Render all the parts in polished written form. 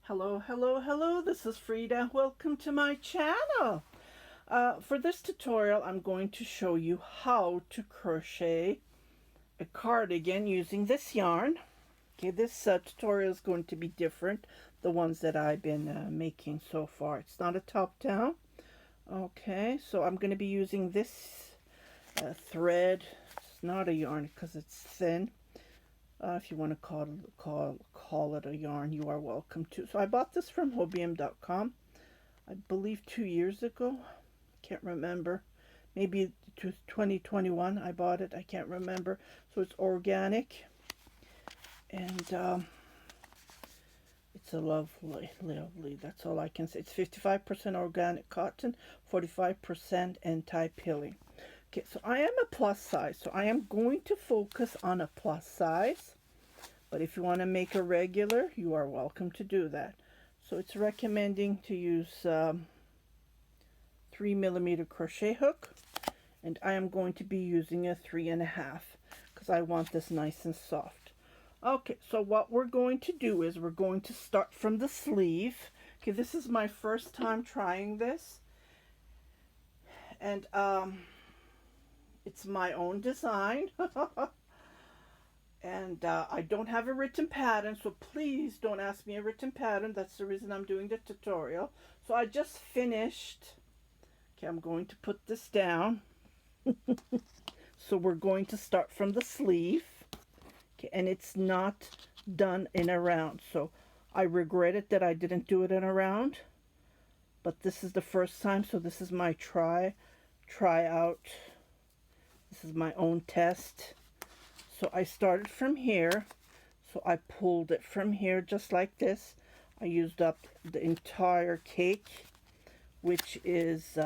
Hello, hello, hello, this is Frida. Welcome to my channel. For this tutorial, I'm going to show you how to crochet a cardigan using this yarn. Okay, this tutorial is going to be different, the ones that I've been making so far. It's not a top down. Okay, so I'm going to be using this thread. It's not a yarn because it's thin. If you want to call it a yarn, you are welcome to. So I bought this from hobium.com, I believe 2 years ago. Can't remember. Maybe 2021 I bought it. I can't remember. So it's organic, and it's a lovely, lovely. That's all I can say. It's 55% organic cotton, 45% anti-pilling. Okay, so I am a plus size, so I am going to focus on a plus size. But if you want to make a regular, you are welcome to do that. So it's recommending to use 3mm crochet hook, and I am going to be using a 3.5 because I want this nice and soft. Okay, so what we're going to do is we're going to start from the sleeve. Okay, this is my first time trying this, and it's my own design. And I don't have a written pattern, so please don't ask me a written pattern. That's the reason I'm doing the tutorial. So I just finished. Okay, I'm going to put this down. So we're going to start from the sleeve. Okay, and it's not done in a round. So I regret it that I didn't do it in a round. But this is the first time, so this is my try out. This is my own test. So I started from here, so I pulled it from here just like this. I used up the entire cake, which is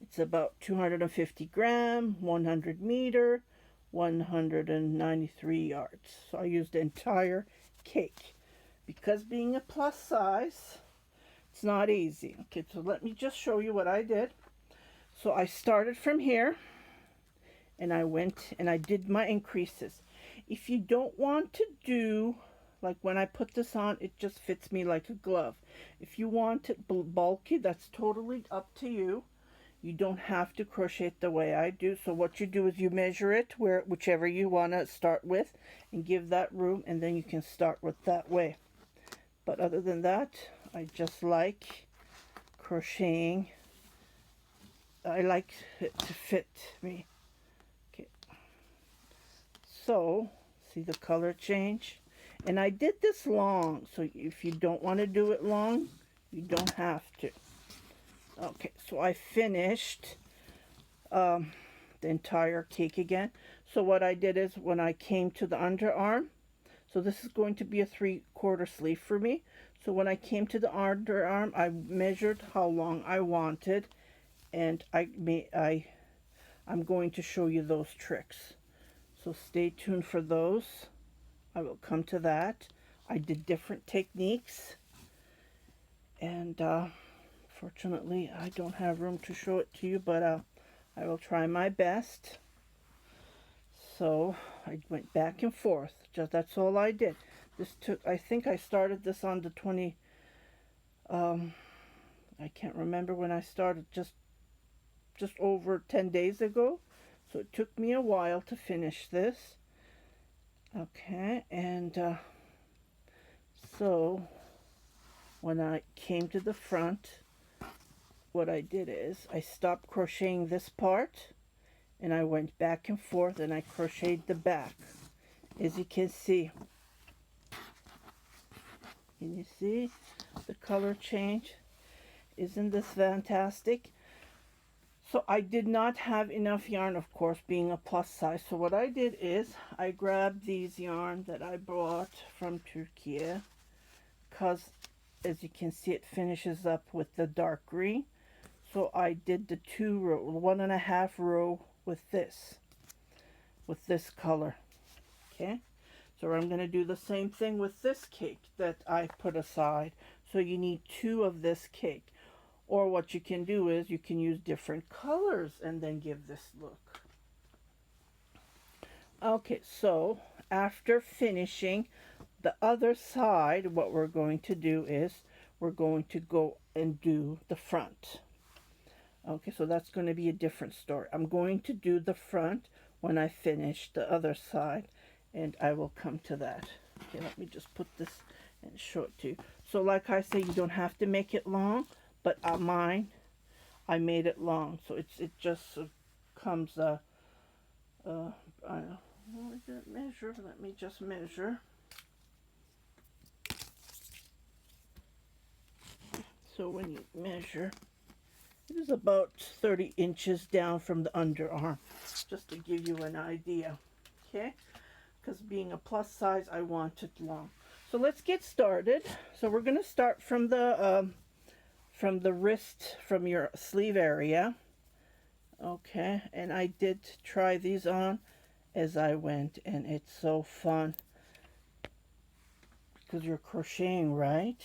it's about 250 gram, 100 meter, 193 yards. So I used the entire cake. Because being a plus size, it's not easy. Okay, so let me just show you what I did. So I started from here, and I went and I did my increases. If you don't want to do, like when I put this on, it just fits me like a glove. If you want it bulky, that's totally up to you. You don't have to crochet it the way I do. So what you do is you measure it whichever you want to start with and give that room, and then you can start with that way. But other than that, I just like crocheting. I like it to fit me. Okay. So, see the color change? And I did this long, so if you don't want to do it long, you don't have to. Okay, so I finished the entire cake again. So what I did is when I came to the underarm, so this is going to be a 3/4 sleeve for me. So when I came to the underarm, I measured how long I wanted, and I'm going to show you those tricks. So stay tuned for those. I will come to that. I did different techniques, and fortunately I don't have room to show it to you, but I will try my best. So I went back and forth. That's all I did. This took, I think I started this on the 20, I can't remember when I started, just over 10 days ago. So it took me a while to finish this. Okay, and so when I came to the front, what I did is I stopped crocheting this part, and I went back and forth, and I crocheted the back. As you can see, the color change? Isn't this fantastic? So I did not have enough yarn, of course, being a plus size. So what I did is I grabbed these yarn that I bought from Turkey, because as you can see, it finishes up with the dark green. So I did the 1.5 row with this color. Okay, so I'm going to do the same thing with this cake that I put aside. So you need 2 of this cake. Or what you can do is you can use different colors and then give this look. Okay, so after finishing the other side, what we're going to do is we're going to go and do the front. Okay, so that's going to be a different story. I'm going to do the front when I finish the other side, and I will come to that. Okay, let me just put this and show it to you. So like I say, you don't have to make it long, but mine, I made it long, so it just comes what did it measure? Let me just measure. So when you measure, it is about 30 inches down from the underarm, just to give you an idea. Okay, because being a plus size, I want it long. So let's get started. So we're going to start from the wrist, from your sleeve area. Okay, and I did try these on as I went, and it's so fun because you're crocheting, right?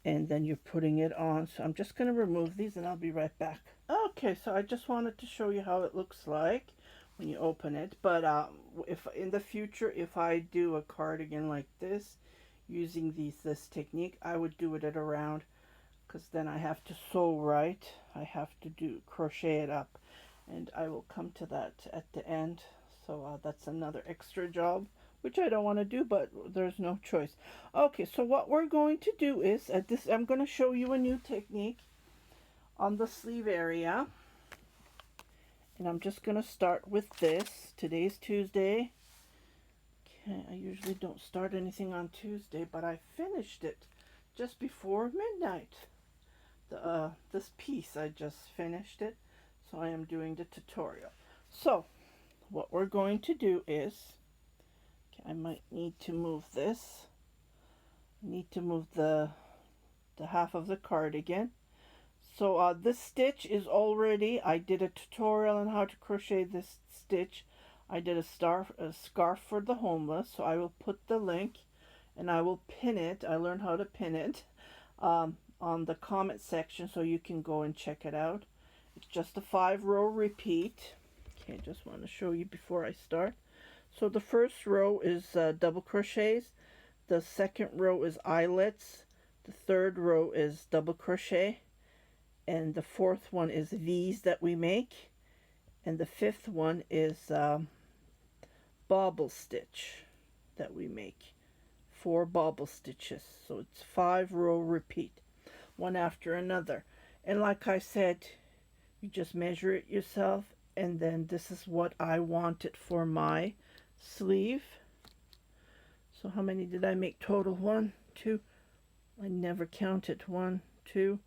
And then you're putting it on. So I'm just going to remove these and I'll be right back. Okay, so I just wanted to show you how it looks like when you open it. But if in the future, if I do a cardigan like this using this technique, I would do it at around, because then I have to sew right. I have to crochet it up, and I will come to that at the end. So that's another extra job, which I don't want to do, but there's no choice. Okay, so what we're going to do is, I'm going to show you a new technique on the sleeve area. And I'm just going to start with this. Today's Tuesday. Okay, I usually don't start anything on Tuesday, but I finished it just before midnight. This piece, I just finished it, so I am doing the tutorial. So what we're going to do is, okay, I might need to move this. I need to move the half of the cardigan. So this stitch is already, I did a tutorial on how to crochet this stitch. I did a scarf for the homeless, so I will put the link and I will pin it. I learned how to pin it on the comment section, so you can go and check it out. It's just a 5-row repeat. Okay, just want to show you before I start. So the first row is double crochets. The second row is eyelets. The third row is double crochet. And the fourth one is V's that we make. And the fifth one is bobble stitch that we make. 4 bobble stitches. So it's 5-row repeat, one after another. And like I said, you just measure it yourself. And then this is what I wanted for my sleeve. So how many did I make total? 1, 2, I never counted. 1, 2,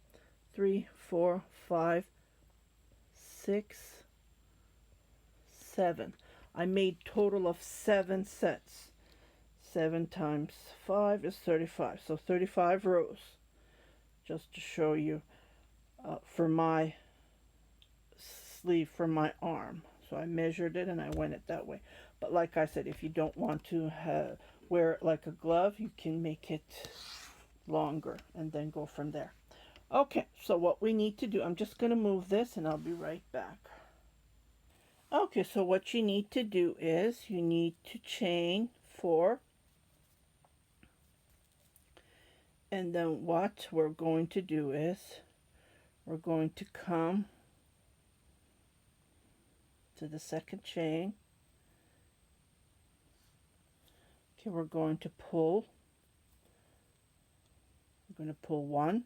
3, 4, 5, 6, 7. I made total of 7 sets. 7 times 5 is 35. So 35 rows. Just to show you for my sleeve, for my arm. So I measured it and I went it that way. But like I said, if you don't want to wear it like a glove, you can make it longer and then go from there. Okay, so what we need to do, I'm just going to move this and I'll be right back. Okay, so what you need to do is you need to chain 4. And then what we're going to do is we're going to come to the second chain. Okay, we're going to pull. We're going to pull 1.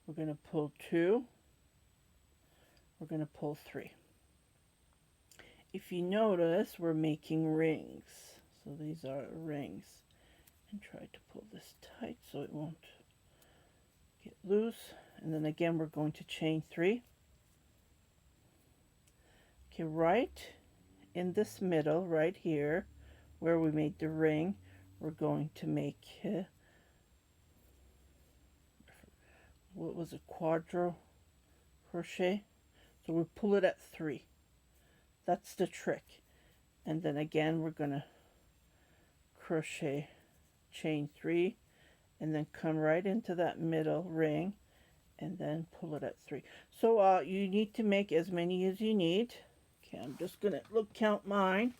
We're going to pull 2. We're going to pull 3. If you notice, we're making rings. So these are rings. And try to pull this tight so it won't get loose. And then again, we're going to chain 3. Okay, right in this middle, right here, where we made the ring, we're going to make what was it, quadro crochet. So we pull it at 3. That's the trick. And then again, we're going to crochet, chain 3, and then come right into that middle ring and then pull it at 3. So you need to make as many as you need. Okay, I'm just going to count mine.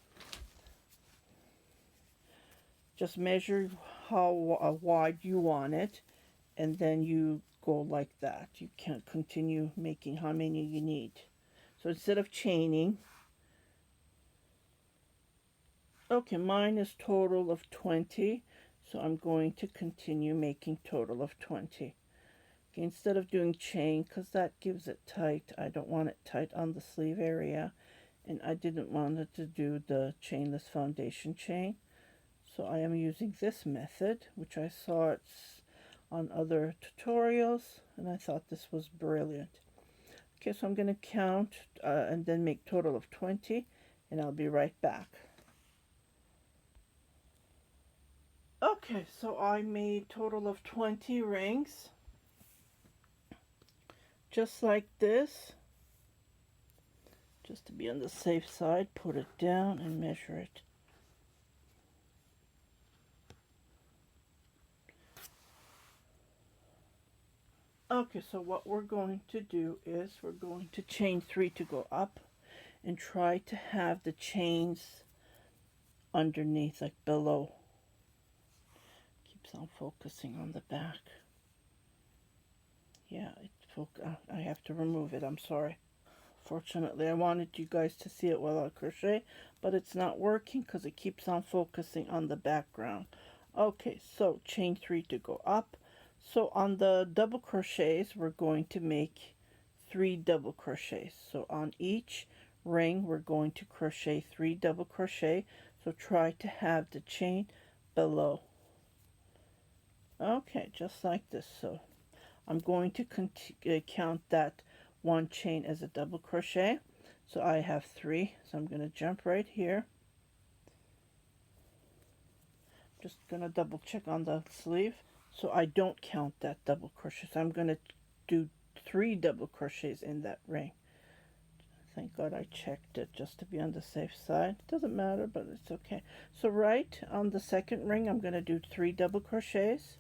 Just measure how wide you want it, and then you go like that. You can't continue making how many you need. So instead of chaining, okay, mine is total of 20, so I'm going to continue making total of 20. Okay, instead of doing chain, because that gives it tight, I don't want it tight on the sleeve area, and I didn't want it to do the chainless foundation chain. So I am using this method, which I saw it's on other tutorials, and I thought this was brilliant. Okay, so I'm going to count and then make total of 20, and I'll be right back. Okay, so I made total of 20 rings, just like this. Just to be on the safe side, put it down and measure it. Okay, so what we're going to do is we're going to chain 3 to go up and try to have the chains underneath, like below. Keeps on focusing on the back. Yeah, I have to remove it, I'm sorry. Fortunately, I wanted you guys to see it while I crochet, but it's not working because it keeps on focusing on the background. Okay, so chain 3 to go up. So on the double crochets, we're going to make 3 double crochets. So on each ring, we're going to crochet 3 double crochet. So try to have the chain below. Okay, just like this. So I'm going to count that one chain as a double crochet. So I have 3. So I'm going to jump right here. Just going to double check on the sleeve. So I don't count that double crochet. So I'm going to do 3 double crochets in that ring. Thank God I checked it just to be on the safe side. It doesn't matter, but it's okay. So right on the second ring, I'm going to do 3 double crochets.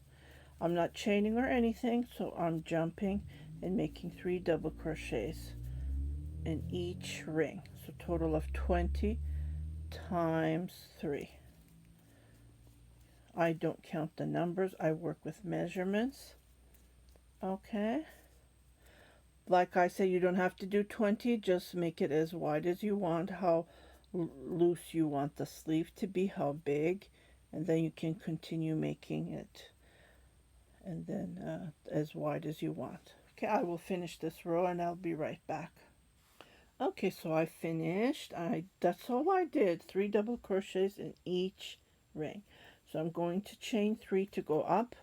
I'm not chaining or anything, so I'm jumping and making 3 double crochets in each ring. So total of 20 times 3. I don't count the numbers, I work with measurements. Okay. Like I say, you don't have to do 20, just make it as wide as you want, how loose you want the sleeve to be, how big, and then you can continue making it, and then as wide as you want. Okay, I will finish this row and I'll be right back. Okay, so I finished. That's all I did. 3 double crochets in each ring. So I'm going to chain 3 to go up.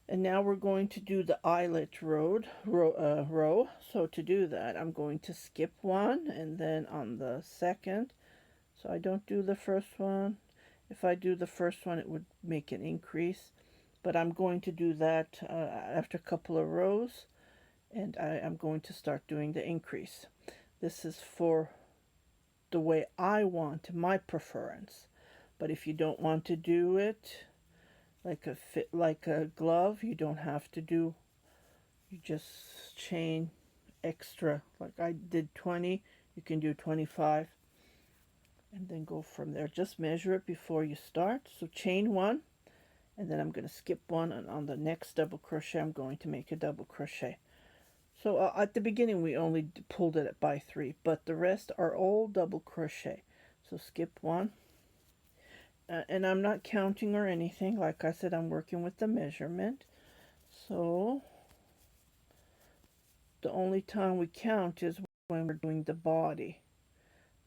And now we're going to do the eyelet row. So to do that, I'm going to skip 1 and then on the second. So I don't do the first one. If I do the first one, it would make an increase. But I'm going to do that after a couple of rows. And I'm going to start doing the increase. This is for the way I want, my preference. But if you don't want to do it like a glove, you don't have to do. You just chain extra. Like I did 20, you can do 25, and then go from there. Just measure it before you start. So chain 1, and then I'm going to skip 1, and on the next double crochet, I'm going to make a double crochet. So at the beginning, we only pulled it by 3, but the rest are all double crochet. So skip 1. And I'm not counting or anything. Like I said, I'm working with the measurement. So the only time we count is when we're doing the body.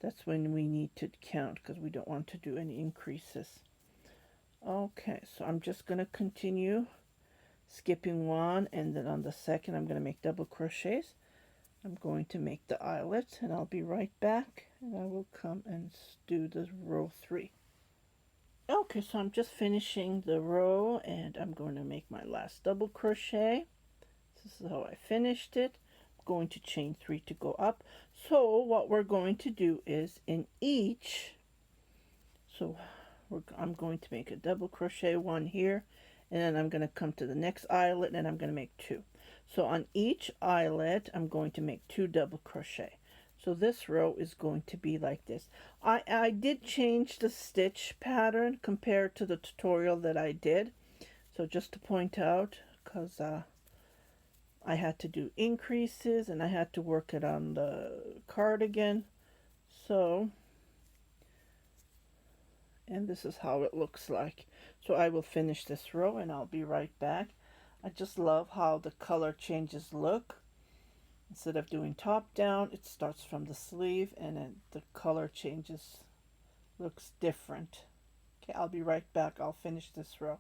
That's when we need to count because we don't want to do any increases. Okay, so I'm just going to continue skipping 1, and then on the second I'm going to make double crochets. I'm going to make the eyelet, and I'll be right back, and I will come and do the row 3. Okay, so I'm just finishing the row, and I'm going to make my last double crochet. This is how I finished it. I'm going to chain 3 to go up. So what we're going to do is in each, I'm going to make a double crochet 1 here, and then I'm going to come to the next eyelet, and I'm going to make 2. So on each eyelet, I'm going to make 2 double crochet. So this row is going to be like this. I did change the stitch pattern compared to the tutorial that I did. So just to point out, because I had to do increases and I had to work it on the cardigan. So, and this is how it looks like. So I will finish this row and I'll be right back. I just love how the color changes look. Instead of doing top down, it starts from the sleeve and then the color changes, looks different. Okay, I'll be right back. I'll finish this row.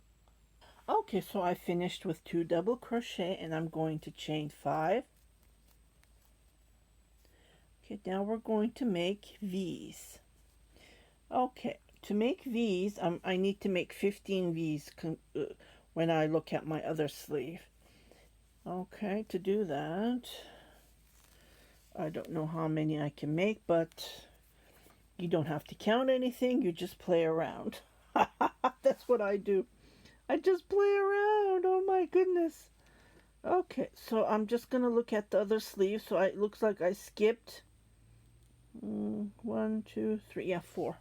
Okay, so I finished with 2 double crochet and I'm going to chain 5. Okay, now we're going to make V's. Okay, to make V's, I need to make 15 V's when I look at my other sleeve. Okay, to do that, I don't know how many I can make, but you don't have to count anything, you just play around. That's what I do. I just play around. Oh my goodness. Okay, so I'm just gonna look at the other sleeve. So it looks like I skipped 1, 2, 3, yeah, 4.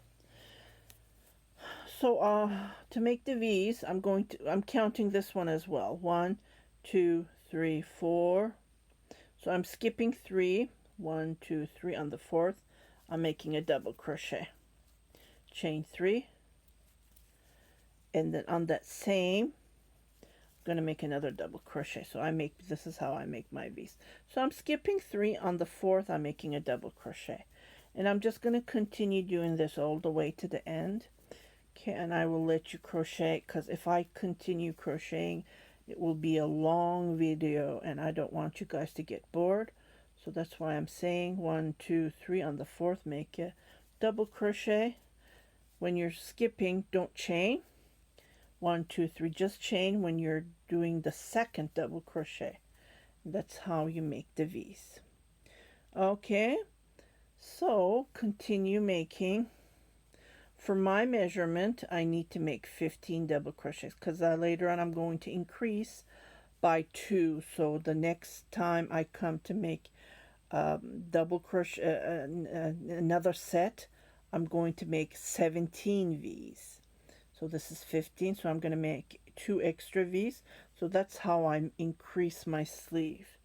So to make the V's, I'm counting this one as well. 1, 2, 3, 4. So I'm skipping 3. 1, 2, 3 on the fourth. I'm making a double crochet. Chain 3. And then on that same, I'm going to make another double crochet. So this is how I make my V's. So I'm skipping 3 on the fourth. I'm making a double crochet. And I'm just going to continue doing this all the way to the end. Okay, and I will let you crochet, because if I continue crocheting, it will be a long video and I don't want you guys to get bored. So that's why I'm saying 1, 2, 3 on the fourth, make a double crochet. When you're skipping, don't chain. 1, 2, 3, just chain when you're doing the second double crochet. That's how you make the V's. Okay, so continue making. For my measurement, I need to make 15 double crochets, because later on I'm going to increase by 2. So the next time I come to make double crochet, another set, I'm going to make 17 V's. So this is 15, so I'm going to make 2 extra V's. So that's how I increase my sleeve.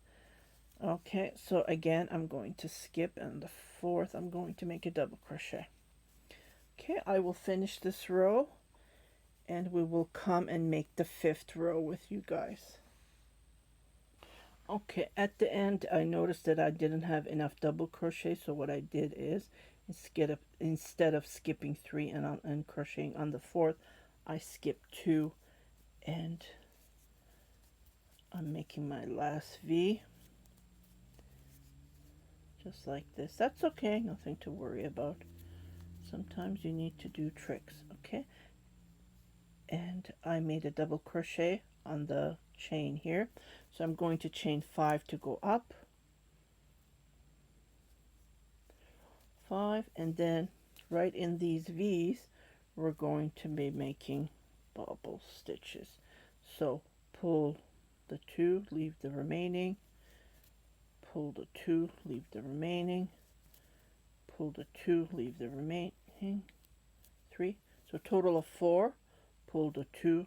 Okay, so again, I'm going to skip, and the fourth, I'm going to make a double crochet. Okay, I will finish this row and we will come and make the 5th row with you guys. Okay, at the end I noticed that I didn't have enough double crochet, so what I did is instead of skipping 3 and crocheting on the fourth, I skipped 2 and I'm making my last V just like this. That's okay, nothing to worry about. Sometimes you need to do tricks. Okay, and I made a double crochet on the chain here, so I'm going to chain 5 to go up, 5, and then right in these V's we're going to be making bobble stitches. So pull the 2, leave the remaining, pull the 2, leave the remaining, pull the 2, leave the remaining, 3, so total of 4, pull the 2,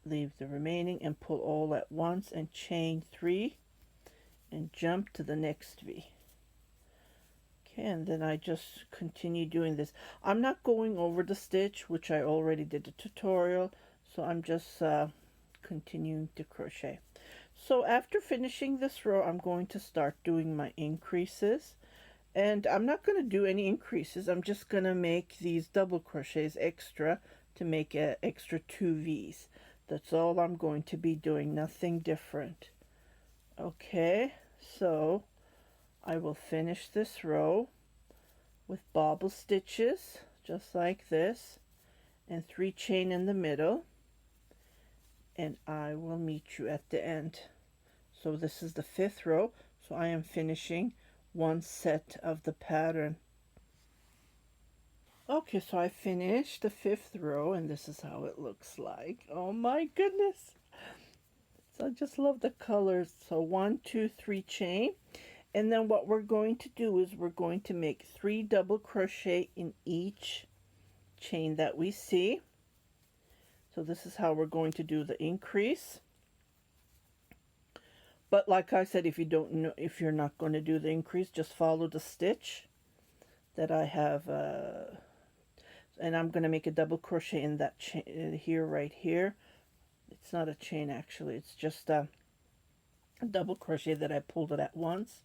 leave the remaining, and pull all at once and chain 3 and jump to the next V. Okay, and then I just continue doing this. I'm not going over the stitch, which I already did a tutorial, so I'm just continuing to crochet. So after finishing this row, I'm going to start doing my increases. And I'm not going to do any increases. I'm just going to make these double crochets extra to make an extra 2 V's. That's all I'm going to be doing, nothing different. Okay, so I will finish this row with bobble stitches, just like this, and 3 chain in the middle, and I will meet you at the end. So this is the 5th row, so I am finishing 1 set of the pattern. Okay, so I finished the 5th row, and this is how it looks like. Oh my goodness! So I just love the colors. So 1, 2, 3 chain, And then what we're going to do is we're going to make 3 double crochet in each chain that we see. So this is how we're going to do the increase. But like I said, if you don't know, if you're not going to do the increase, just follow the stitch that I have, and I'm going to make a double crochet in that chain here, right here. It's not a chain actually, it's just a double crochet that I pulled it at once.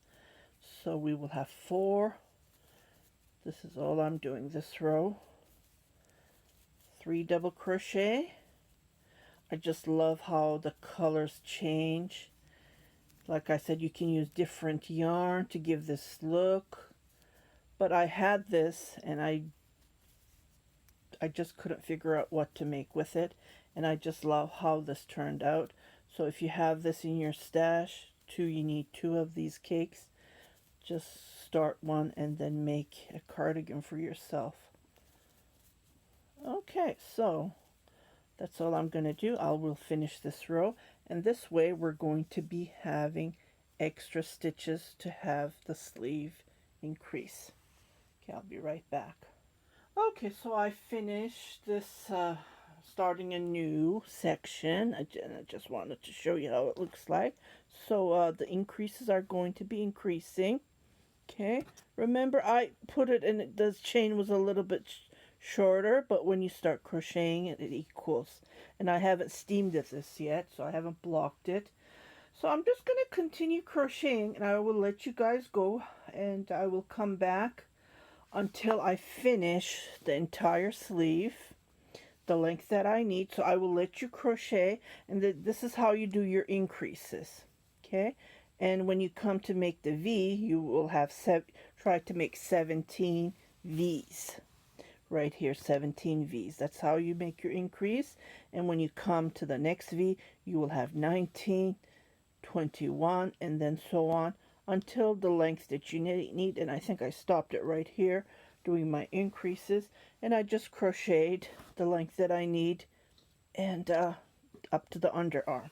So we will have 4. This is all I'm doing this row. 3 double crochet. I just love how the colors change. Like I said, you can use different yarn to give this look. But I had this and I just couldn't figure out what to make with it. And I just love how this turned out. So if you have this in your stash, you need 2 of these cakes. Just start one and then make a cardigan for yourself. Okay, so that's all I'm going to do. I will finish this row. And this way we're going to be having extra stitches to have the sleeve increase. Okay, I'll be right back. Okay, so I finished this starting a new section. I just wanted to show you how it looks like. So the increases are going to be increasing. Okay, remember I put it in, the chain was a little bit shorter, but when you start crocheting it, it equals. And I haven't steamed this yet, so I haven't blocked it. So I'm just going to continue crocheting, and I will let you guys go, and I will come back until I finish the entire sleeve, the length that I need. So I will let you crochet, and this is how you do your increases. Okay, and when you come to make the V, you will have try to make 17 V's. Right here, 17 V's. That's how you make your increase. And when you come to the next V, you will have 19, 21, and then so on until the length that you need. And I think I stopped it right here doing my increases. And I just crocheted the length that I need and up to the underarm.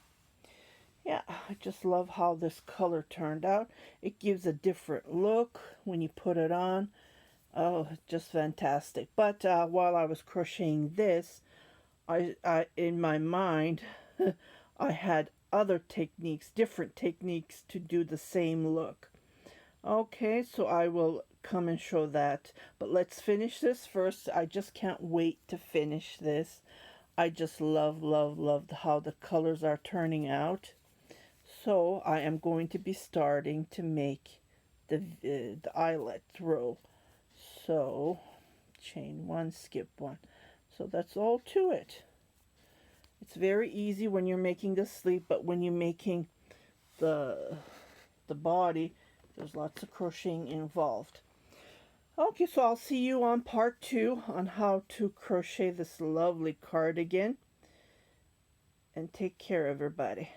Yeah, I just love how this color turned out. It gives a different look when you put it on. Oh, just fantastic. But while I was crocheting this, I in my mind, I had other techniques, different techniques to do the same look. Okay, so I will come and show that. But let's finish this first. I just can't wait to finish this. I just love, love, love how the colors are turning out. So I am going to be starting to make the eyelet row. So chain 1, skip 1. So that's all to it. It's very easy when you're making the sleeve, but when you're making the body, there's lots of crocheting involved. Okay, so I'll see you on part 2 on how to crochet this lovely cardigan. And take care, everybody.